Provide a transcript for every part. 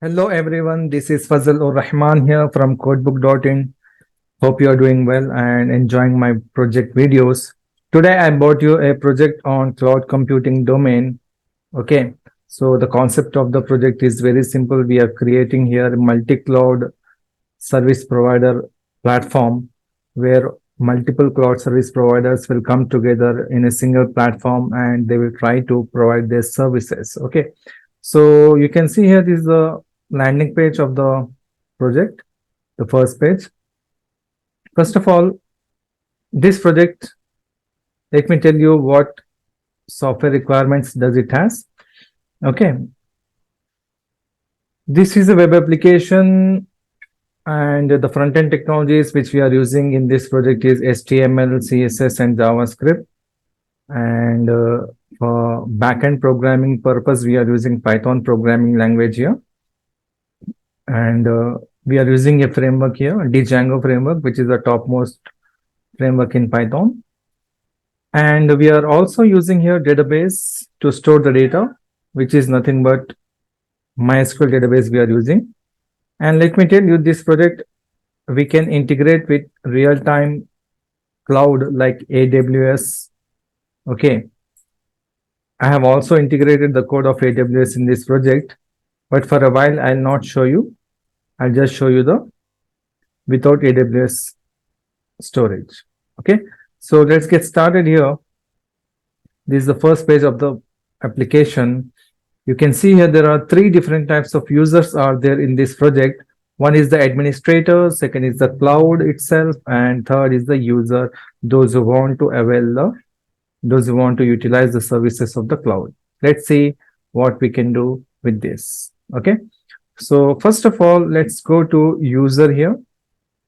Hello everyone, this is Fazal Ur Rahman here from codebook.in. Hope you are doing well and enjoying my project videos. Today I brought you a project on cloud computing domain. Okay, so the concept of the project is very simple. We are creating here a multi-cloud service provider platform where multiple cloud service providers will come together in a single platform and they will try to provide their services. Okay, so you can see here this is the landing page of the project, the first page. First of all, this project, let me tell you what software requirements does it has. Okay, this is a web application and the front-end technologies which we are using in this project is HTML, CSS and JavaScript. And for backend programming purpose, we are using Python programming language here. And we are using a framework here, Django framework, which is the topmost framework in Python. And we are also using here database to store the data, which is nothing but MySQL database we are using. And let me tell you, this project, we can integrate with real-time cloud like AWS. Okay. I have also integrated the code of AWS in this project, but for a while, I'll not show you. I'll just show you the without AWS storage. Okay. So let's get started here. This is the first page of the application. You can see here there are three different types of users are there in this project. One is the administrator, second is the cloud itself, and third is the user, those who want to those who want to utilize the services of the cloud. Let's see what we can do with this. Okay. So first of all, let's go to user here.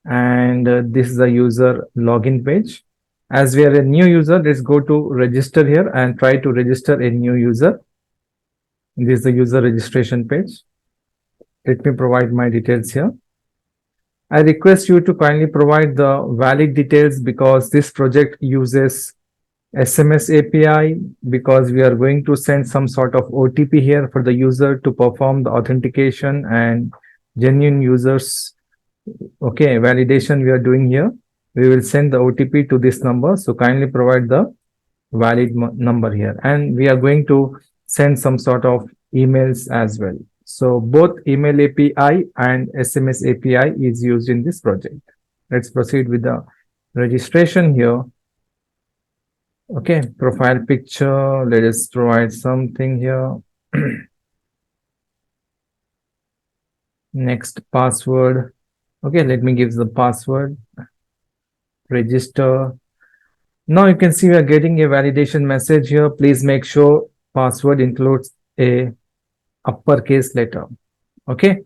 And this is the user login page. As we are a new user, let's go to register here and try to register a new user. This is the user registration page. Let me provide my details here. I request you to kindly provide the valid details because this project uses SMS API because we are going to send some sort of OTP here for the user to perform the authentication and genuine users. Okay, validation we are doing here. We will send the OTP to this number. So kindly provide the valid number here. And we are going to send some sort of emails as well. So both email API and SMS API is used in this project. Let's proceed with the registration here. Okay, profile picture. Let us provide something here. Next, password. Okay, let me give the password. Register. Now you can see we are getting a validation message here. Please make sure password includes a uppercase letter. Okay,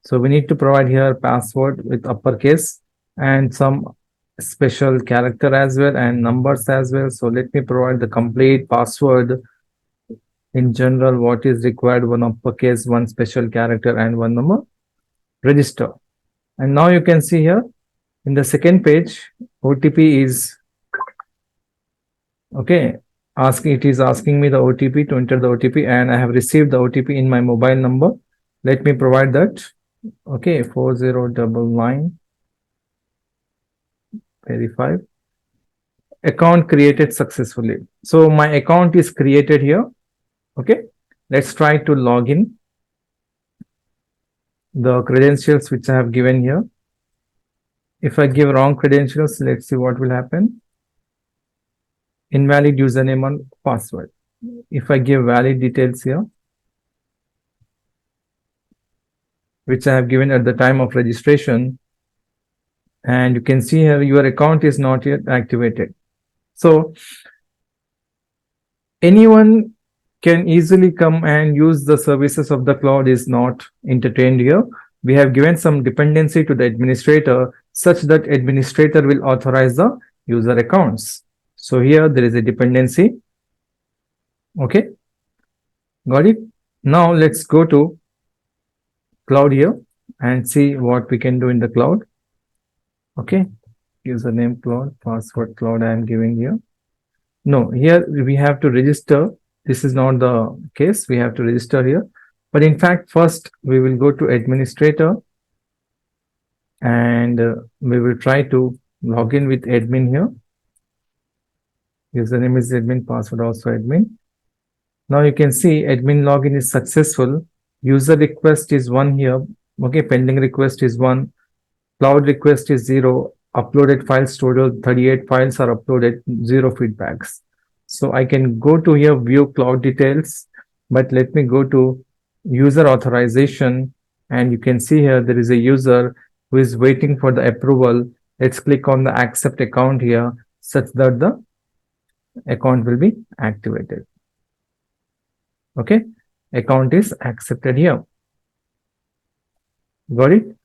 so we need to provide here password with uppercase and some special character as well and numbers as well. So let me provide the complete password. In general, what is required: one uppercase, one special character and one number. Register. And now you can see here in the second page, OTP is okay. It is asking me the OTP to enter the OTP, and I have received the OTP in my mobile number. Let me provide that. Okay, 4099. Verify. Account created successfully. So my account is created here. Okay, let's try to log in. The credentials which I have given here. If I give wrong credentials, let's see what will happen. Invalid username and password. If I give valid details here, which I have given at the time of registration, and you can see here your account is not yet activated. So anyone can easily come and use the services of the cloud is not entertained here. We have given some dependency to the administrator such that administrator will authorize the user accounts. So here there is a dependency. Okay, got it. Now let's go to cloud here and see what we can do in the cloud. Okay, username cloud, password cloud I am giving here. No, here we have to register. This is not the case. We have to register here. But in fact, first we will go to administrator, and we will try to log in with admin here. Username is admin, password also admin. Now you can see admin login is successful. User request is 1 here. Okay, pending request is 1. Cloud request is 0. Uploaded files total 38 files are uploaded, 0 feedbacks. So I can go to here, view cloud details, but let me go to user authorization, and you can see here there is a user who is waiting for the approval. Let's click on the accept account here such that the account will be activated. Okay, account is accepted here. Got it?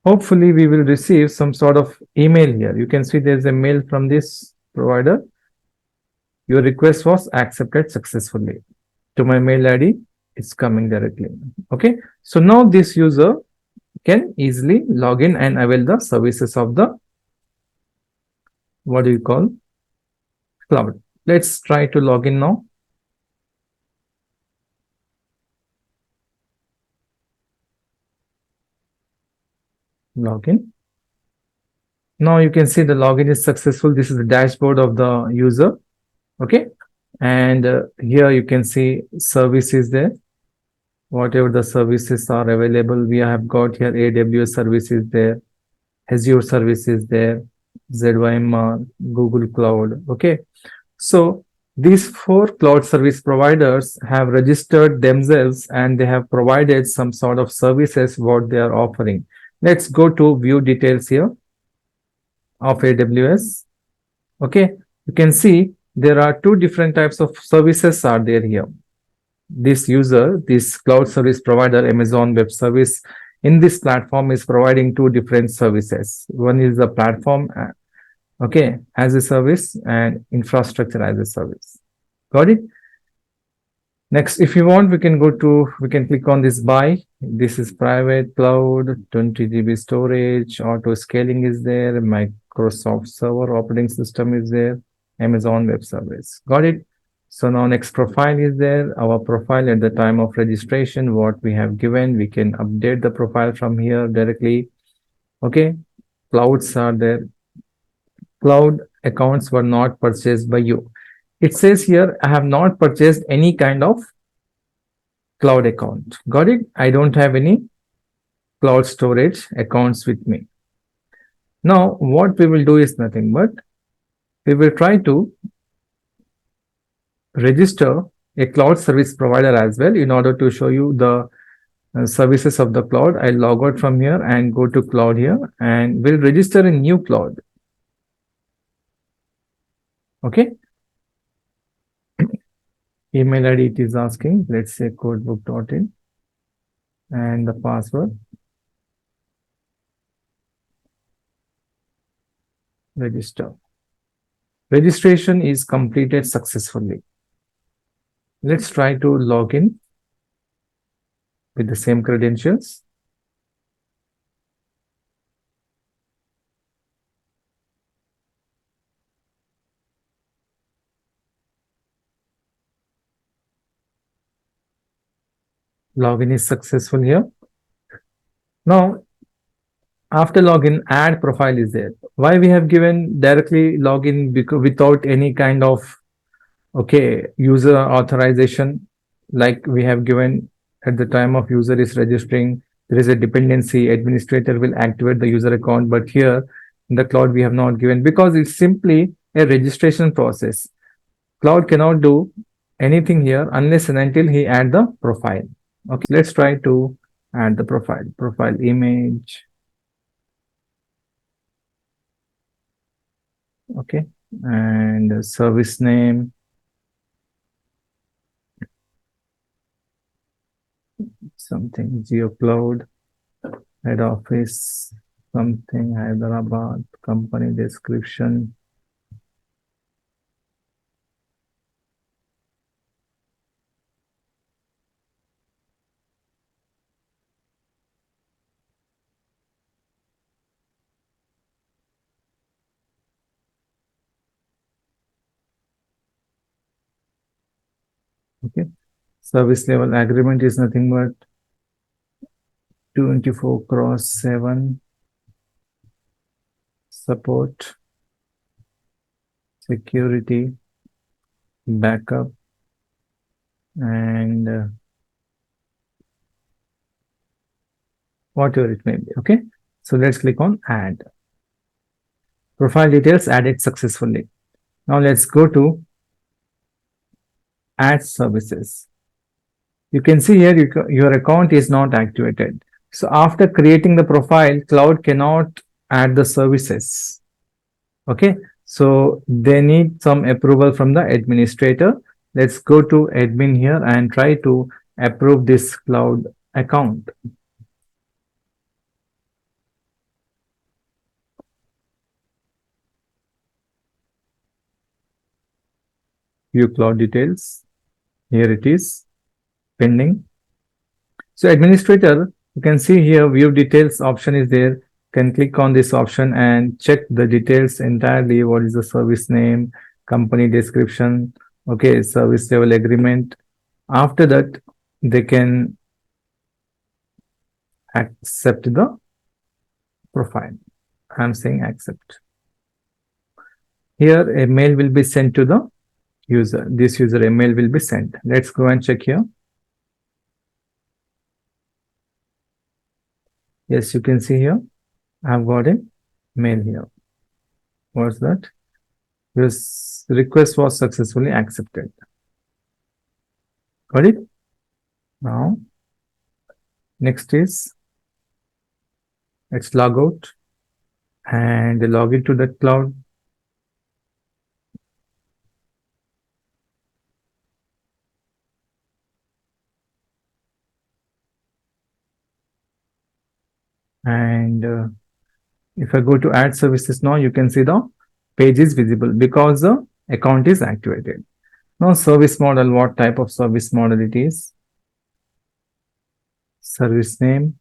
Hopefully we will receive some sort of email here. You can see there's a mail from this provider. Your request was accepted successfully. To my mail ID, it's coming directly. Okay, so now this user can easily log in and avail the services of the, what do you call, cloud. Let's try to log in now. Login. Now you can see the login is successful. This is the dashboard of the user. Okay, and here you can see services there. Whatever the services are available, we have got here AWS services there, Azure services there, ZYMR, Google Cloud. Okay, so these 4 cloud service providers have registered themselves and they have provided some sort of services what they are offering. Let's go to view details here of AWS. Okay, you can see there are 2 different types of services are there here. This user, this cloud service provider, Amazon Web Service, in this platform is providing 2 different services. One is the platform, okay, as a service, and infrastructure as a service. Got it? Next, if you want, we can click on this buy. This is private cloud, 20 GB storage, auto scaling is there, Microsoft Server operating system is there, Amazon Web Service. Got it? So now next profile is there. Our profile at the time of registration, what we have given, we can update the profile from here directly. Okay, clouds are there. Cloud accounts were not purchased by you. It says here, I have not purchased any kind of cloud account. Got it? I don't have any cloud storage accounts with me. Now, what we will do is nothing but we will try to register a cloud service provider as well in order to show you the services of the cloud. I'll log out from here and go to cloud here, and we'll register a new cloud. Okay. Email ID it is asking. Let's say codebook.in and the password. Register. Registration is completed successfully. Let's try to log in with the same credentials. Login is successful here. Now, after login, add profile is there. Why we have given directly login because without any kind of user authorization, like we have given at the time of user is registering, there is a dependency, administrator will activate the user account, but here in the cloud we have not given because it's simply a registration process. Cloud cannot do anything here unless and until he add the profile. Okay, let's try to add the profile image. Okay, and service name, something GeoCloud, head office, something Hyderabad, company description. Okay, Service level agreement is nothing but 24/7 support, security, backup, and whatever it may be. Okay, so let's click on add. Profile details added successfully. Now let's go to add services. You can see here your account is not activated. So after creating the profile, cloud cannot add the services. Okay, so they need some approval from the administrator. Let's go to admin here and try to approve this cloud account. View cloud details. Here it is, pending. So administrator, you can see here view details option is there. You can click on this option and check the details entirely. What is the service name, company description, okay, service level agreement. After that, they can accept the profile. I'm saying accept. Here a mail will be sent to the user. This user email will be sent. Let's go and check here. Yes, you can see here. I've got a mail here. What's that? This request was successfully accepted. Got it? Now, next is let's log out and log into that cloud. And if I go to add services now, you can see the page is visible because the account is activated. Now, service model, what type of service model it is? Service name.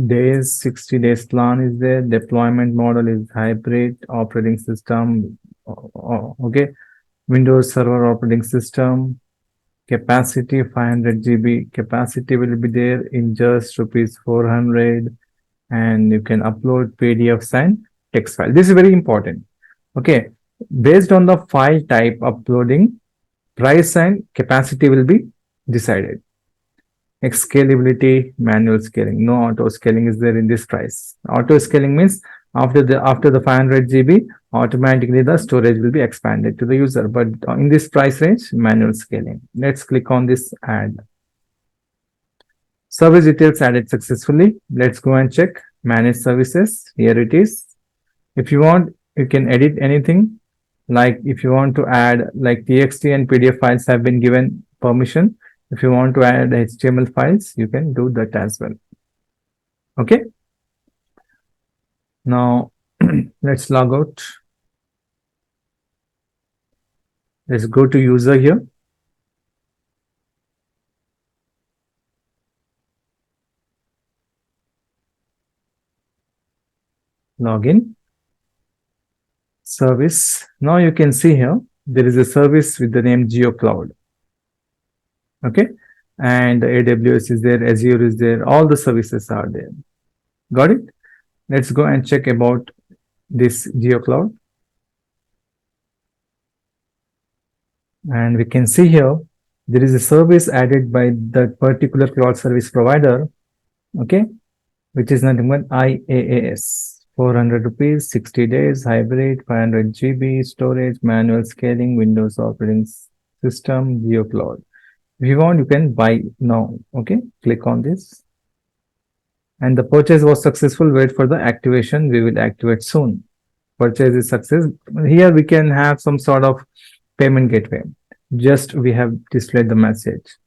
Days, 60 days plan is there. Deployment model is hybrid operating system. Okay. Windows Server operating system. Capacity 500 GB. Capacity will be there in just rupees 400. And you can upload PDFs and text file. This is very important. Okay. Based on the file type uploading, price and capacity will be decided. Next, scalability, manual scaling. No auto scaling is there in this price. Auto scaling means after the 500 GB, automatically the storage will be expanded to the user. But in this price range, manual scaling. Let's click on this add. Service details added successfully. Let's go and check manage services. Here it is. If you want, you can edit anything. Like if you want to add like TXT and PDF files have been given permission. If you want to add HTML files, you can do that as well. Okay. Now, let's log out. Let's go to user here. Login. Service. Now you can see here, there is a service with the name GeoCloud. Okay. And AWS is there, Azure is there, all the services are there. Got it? Let's go and check about this GeoCloud. And we can see here, there is a service added by that particular cloud service provider, okay, which is nothing but IaaS. 400 rupees, 60 days, hybrid, 500 GB, storage, manual scaling, Windows operating system, GeoCloud. If you want, you can buy now. Okay, click on this. And the purchase was successful. Wait for the activation. We will activate soon. Purchase is success. Here we can have some sort of payment gateway. Just we have displayed the message.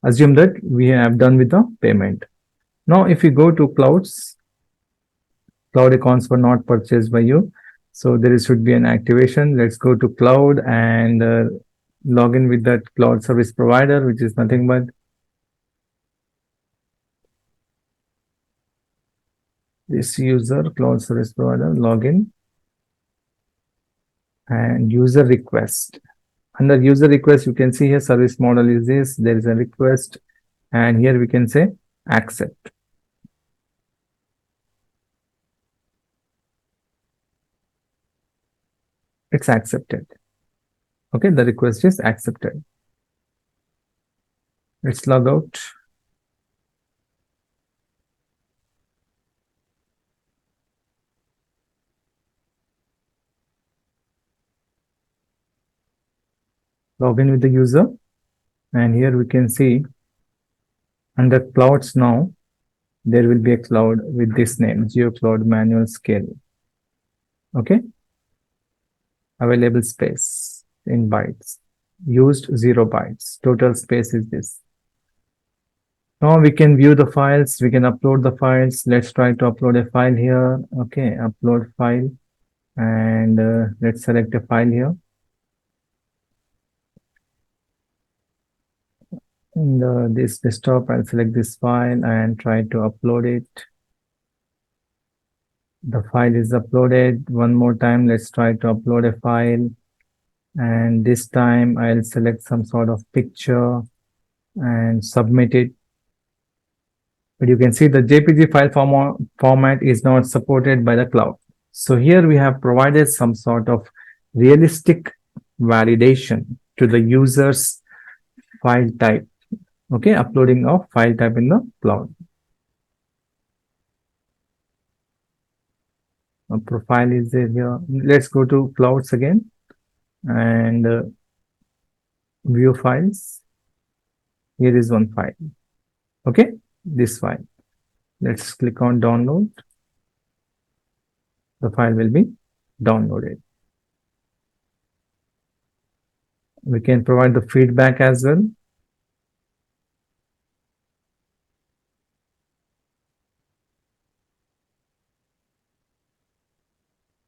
Assume that we have done with the payment. Now, if you go to clouds, cloud accounts were not purchased by you. So there should be an activation. Let's go to cloud and log in with that cloud service provider, which is nothing but this user cloud service provider login. and user request. Under user request, you can see here service model is this, there is a request, and here we can say accept. It's accepted. Okay, the request is accepted. Let's log out. Log in with the user, and here we can see under clouds now, there will be a cloud with this name, GeoCloud Manual Scale. Okay. Available space in bytes. Used 0 bytes. Total space is this. Now we can view the files. We can upload the files. Let's try to upload a file here. Okay, upload file. And let's select a file here. In this desktop, I'll select this file and try to upload it. The file is uploaded. One more time, let's try to upload a file. And this time I'll select some sort of picture and submit it. But you can see the JPG file format is not supported by the cloud. So here we have provided some sort of realistic validation to the user's file type. Okay, uploading of file type in the cloud. A profile is there here. Let's go to clouds again and view files. Here is one file. Okay, this file. Let's click on download. The file will be downloaded. We can provide the feedback as well.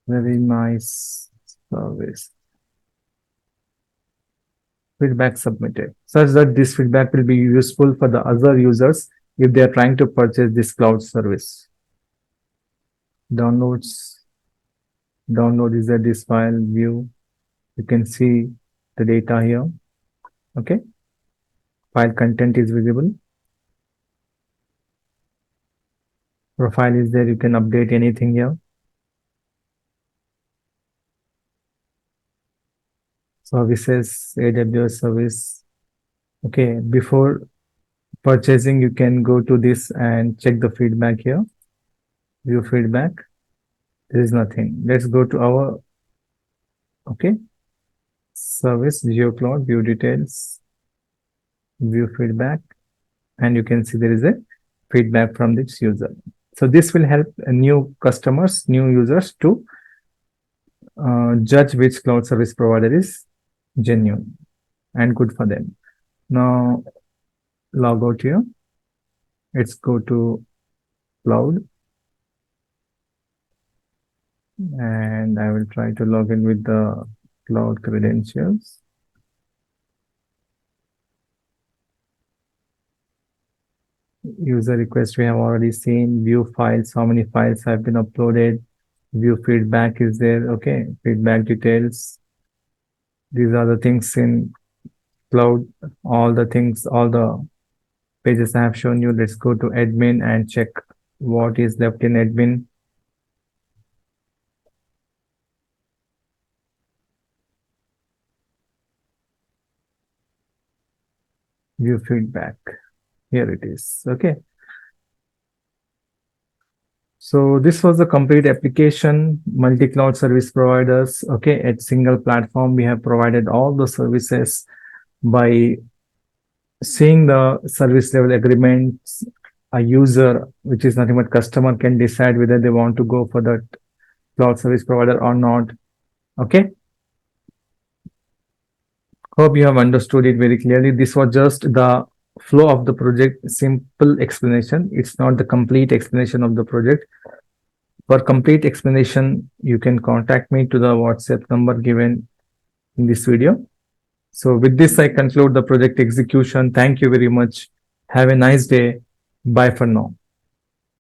Very nice service. Feedback submitted, such that this feedback will be useful for the other users if they are trying to purchase this cloud service. Downloads. Download is at this file view. You can see the data here. Okay. File content is visible. Profile is there. You can update anything here. Services, AWS service. Okay, before purchasing, you can go to this and check the feedback here. View feedback. There is nothing. Let's go to our, okay, service, GeoCloud, view details, view feedback, and you can see there is a feedback from this user. So this will help new customers, new users to judge which cloud service provider is genuine and good for them. Now log out here. Let's go to cloud and I will try to log in with the cloud credentials. User request we have already seen. View files, how many files have been uploaded. View feedback is there. Okay, feedback details. These are the things in cloud, all the things, all the pages I have shown you. Let's go to admin and check what is left in admin. View feedback. Here it is. Okay. So this was the complete application, multi-cloud service providers. Okay, at single platform, we have provided all the services by seeing the service level agreements. A user, which is nothing but customer, can decide whether they want to go for that cloud service provider or not. Okay. Hope you have understood it very clearly. This was just the flow of the project, simple explanation. It's not the complete explanation of the project. For complete explanation, you can contact me to the WhatsApp number given in this video. So with this, I conclude the project execution. Thank you very much. Have a nice day. Bye for now.